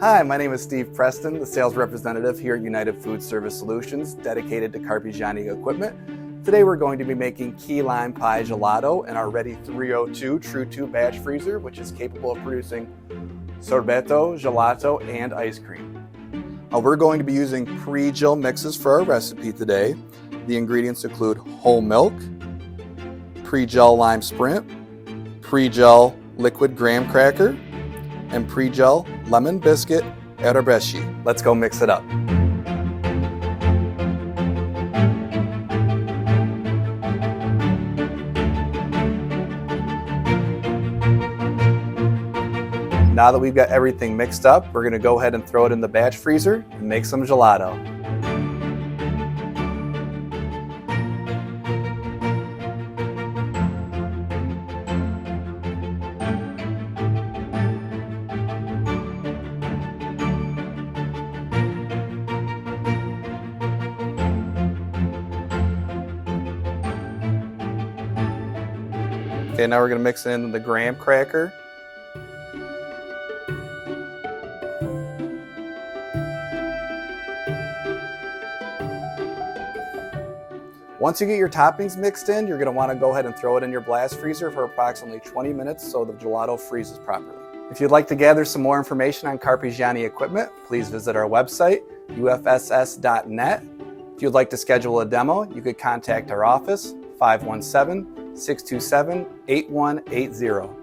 Hi, my name is Steve Preston, the sales representative here at United Food Service Solutions, dedicated to Carpigiani equipment. Today we're going to be making key lime pie gelato in our Ready 302 True 2 batch freezer, which is capable of producing sorbetto, gelato, and ice cream. We're going to be using pre-gel mixes for our recipe today. The ingredients include whole milk, pre-gel lime sprint, pre-gel liquid graham cracker, and pre-gel lemon biscuit arabeshi. Let's go mix it up. Now that we've got everything mixed up, we're going to go ahead and throw it in the batch freezer and make some gelato. Okay, now we're going to mix in the graham cracker. Once you get your toppings mixed in, you're going to want to go ahead and throw it in your blast freezer for approximately 20 minutes so the gelato freezes properly. If you'd like to gather some more information on Carpigiani equipment, please visit our website, ufss.net. If you'd like to schedule a demo, you could contact our office, 517-627-8180.